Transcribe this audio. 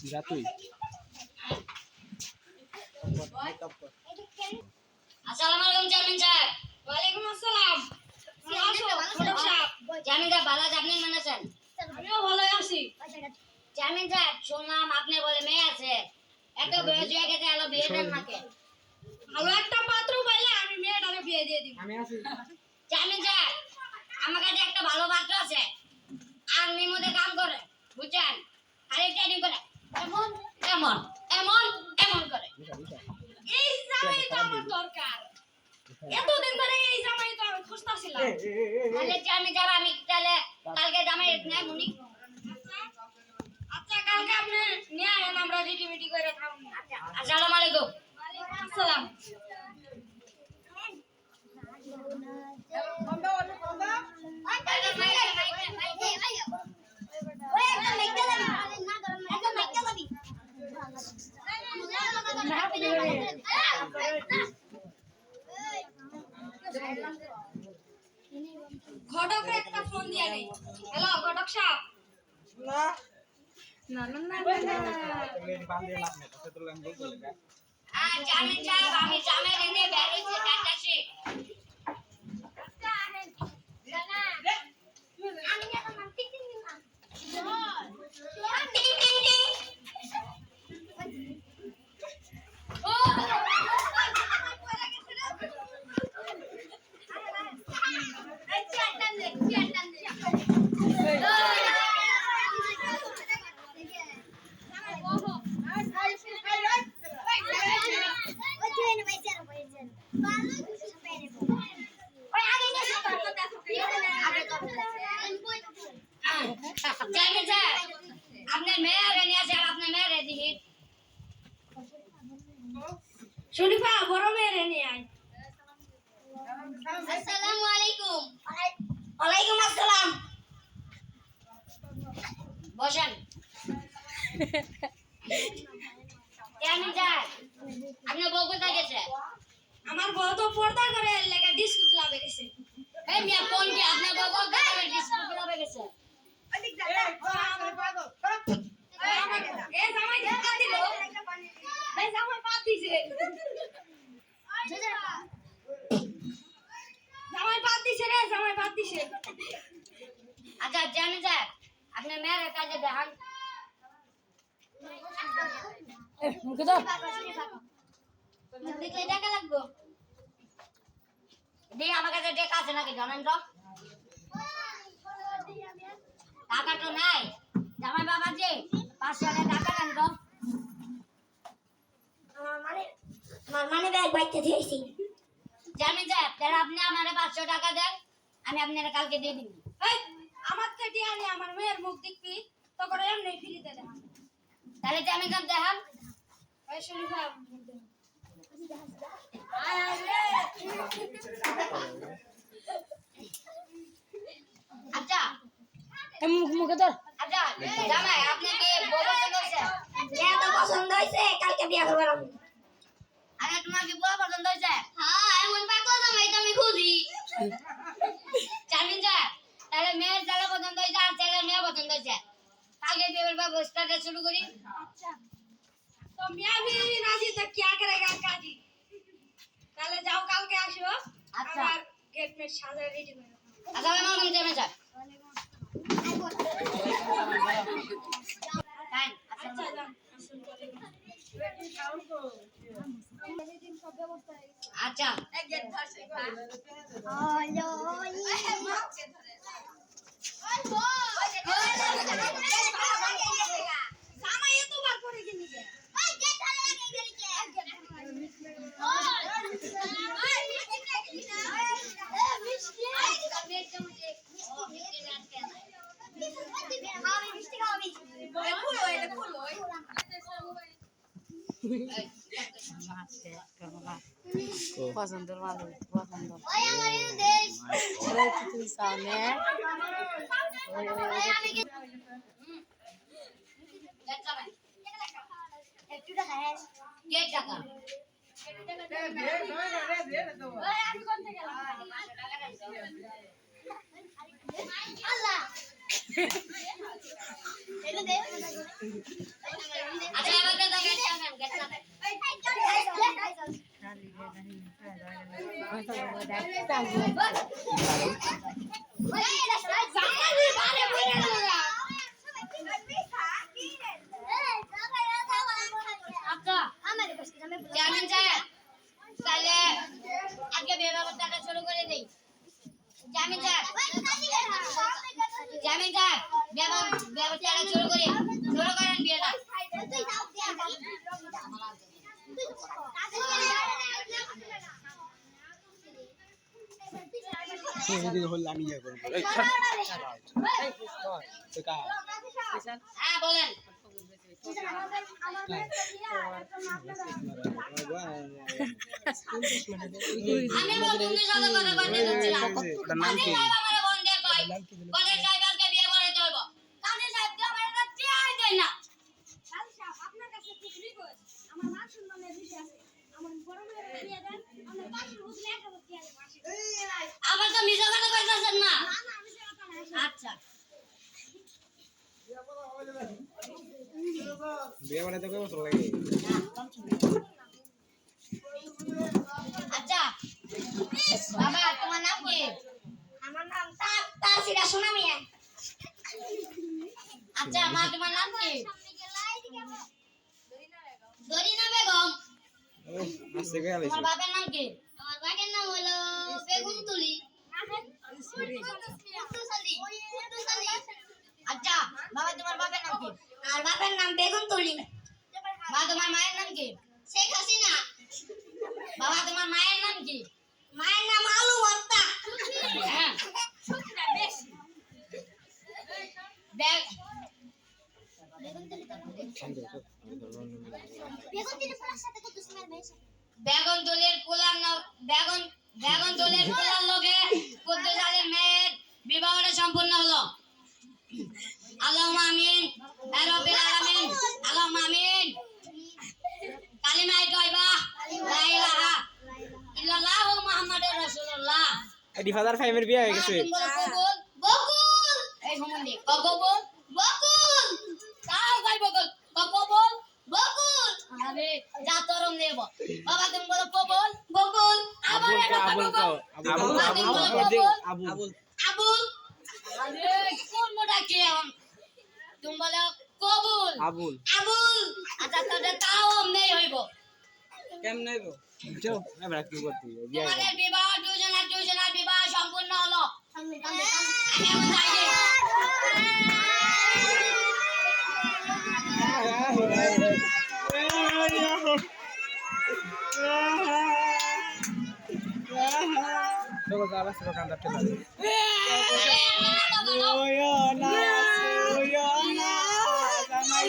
Gratuit. Assalamualaikum Chairman Sahab. ওয়ালাইকুম আসসালাম। Chairman Sahab ভালো আছেন? আপনি কেমন আছেন? আমিও ভালোই আছি। Chairman Sahab শুনলাম আপনার বলে মেয়ে আছে। এত বয়স হয়ে গেছে আলো বিয়ে দেন নাকি? ভালো একটা পাত্র পাইলে আমি মেয়েটাকে বিয়ে দিয়ে দিব। আমি আছি। Chairman Sahab আমার কাছে একটা ভালো পাত্র আছে। আর্মির মধ্যে কাম করে। বুঝছেন? খালি ট্রেনিং করে। এমন এমন এমন এমন করে। এই জামাইটা আমার দরকার। এতদিন ধরে এই জামাই তো আমি খুঁজতাছিলাম। তাহলে Chairman Sahab আমি তাহলে কালকে জামাই নেই মুনি। আচ্ছা কালকে আপনি নিয়ে আয়েন আমরা রেডি করে খাবো। আসসালামু আলাইকুম। ওয়ালাইকুম আসসালাম। ঘটকরে একটা ফোন দিয়ে নেই। হ্যালো ঘটক সাহেব। না না না না Chairman Sahab আমি জামাই রেনে বেরিয়েছি টাটাছি। Chairman Sahab আপনার মেয়ে রেনে আছে আপনার মেয়ে রেডি হিট। শরীফা বড় মেয়ে নিয়ে আয়। আসসালামু আলাইকুম। ওয়ালাইকুম আসসালাম। বসেন। Chairman Sahab আপনার বউ কোথায় গেছে? আমার বউ তো পর্দা করে লেগে ডিস্কো ক্লাবে গেছে। এই মিয়া কোন কি আপনার বউ কোথায় ডিস্কো ক্লাবে গেছে? এ জামাই ধাক্কা দিল। এই জামাই পাত দিছে। জামাই পাত দিছে রে, জামাই পাত দিছে। আচ্ছা Chairman Sahab আপনার মেয়ের কাজে দেখান। মুখে দাও। দেখলে টাকা লাগবে। দিয়ে আমার কাছে টাকা আছে নাকি জানেন তো? টাকা তো নাই। জামাই বাবা যে 500 টাকা দেন তো। মানে ব্যাগ বাইতে দিয়েছি। Chairman Sahab তাহলে আপনি আমারে 500 টাকা দেন আমি আপনারে কালকে দিয়ে দিব। এই আমার থেকে আনি আমার মেয়ের মুখ দেখবি তো করে এমনি ফ্রিতে দেন। তাহলে Chairman Sahab দেখান। এই শরীফা আচ্ছা মুখে ধর। আচ্ছা জামাই আপনি কি বউ পছন্দ হয়েছে? মেয়ে তো পছন্দ হয়েছে, কালকে বিয়ে করবো আমি। আরে তোমার কি বউ পছন্দ হয়েছে? হ্যাঁ এমন পাগল জামাই তো আমি খুঁজি। Chairman Sahab তাহলে মেয়ের ছেলে পছন্দ হয়েছে আর ছেলের মেয়ে পছন্দ হয়েছে। কালকে বিয়ের ব্যবস্থাটা শুরু করি। अच्छा तो मैं भी राजी तो क्या करेगा काजी। তাহলে যাও কালকে আসো। আচ্ছা। আমার গেট মে সাজা রেডি করে রাখো। আসসালামু আলাইকুম Chairman Sahab। তাই আচ্ছা যান আসুন করে। আচ্ছা এক গেট ধর শেখা। জামাই এত বার করে কিনি গে। ওই গেট ধরে লাগে গেলি কে। ওই মিষ্টি খাইলি না। এ মিষ্টি। আমি মিষ্টি খাওয়াবি। ফুল ওই ফুল ওই। পছন্দের মানুষ পছন্দ। ওই আমার দেশ তুই সামনে একটু টাকা কে টাকা আমি কোন থেকে আল্লাহ আচ্ছা এবার তো গেট না আচ্ছা চেয়ারম্যান সাহেব তাহলে আজকে বিয়ে ব্যবস্থাটা শুরু করে দেই চেয়ারম্যান সাহেব ব্যবস্থাটা শুরু করেন বিয়েটা হ্যাঁ বলেন আমি বন্ধুদের সাথে কথা বলতে যাচ্ছিলাম আমার বন্ধের কই কলেজ সাহেবকে বিয়ে করে চলবো কাজে সাহেব তো আমার কাছে আই দেয় না কাল সাহেব আপনার কাছে খুব রিকোয়েস্ট আমার মান সম্মানের বিষয় আছে আমার বড় মেয়ের বিয়ে দেন আমার পাশের বুঝলে একটা করতে আছে মাসে আবার তো মিছা কথা কইতাছেন না না না আমি সেটা না আচ্ছা বিয়ে বানাতে কত বছর লাগে? আচ্ছা বাবা তোমার নাম কি আমার নাম তার সিরা সোনা মিয়া আচ্ছা মা তোমার নাম কি দরিনা বেগম ও আসছে কে আইছে? তোমার বাবার নাম কি আমার বাবার নাম হলো বেগুনতুলি আচ্ছা বাবা তোমার বাবার নাম কি আর বাবার নাম বেগুন তুলি মা তোমার মায়ের নাম কি শেখ হাসিনা বাবা তোমার মায়ের নাম কি মায়ের নাম আলু ভর্তা হ্যাঁ দেখ বেগুন তুলির পোলার লগে কুদ্দুস আলীর মেয়ের বিবাহটা সম্পূর্ণ হলো আল্লাহুম্মা আমিন ইয়া রাব্বিল আলামিন আল্লাহুম্মা আমিন কালিমা তয়বা লা ইলাহা ইল্লাল্লাহু মুহাম্মাদুর রাসূলুল্লাহ এডি ফাদার ফাইমের বিয়ে হয়ে গেছে। বকুল বকুল এই সম্বন্ধে বকুল বকুল তাও কই বকুল বকুল বকুল আরে যা তরম নেব বাবা তুমি বলো বকুল বকুল আবার এটা আবুল বকুল আবুল আবুল আবুল আবুল আরে কোন মোটা কে তুমি বলো কবুল আবুল আবুল আচ্ছা তোদের তাও নেই হইব কেমনে গো? চল এবার কি করতে বিয়ে তোমাদের বিবাহ দুজনের বিবাহ সম্পূর্ণ হলো আমি এখন যাই তোকে যাবা সব কান্দা ঠেলা রে। জামাই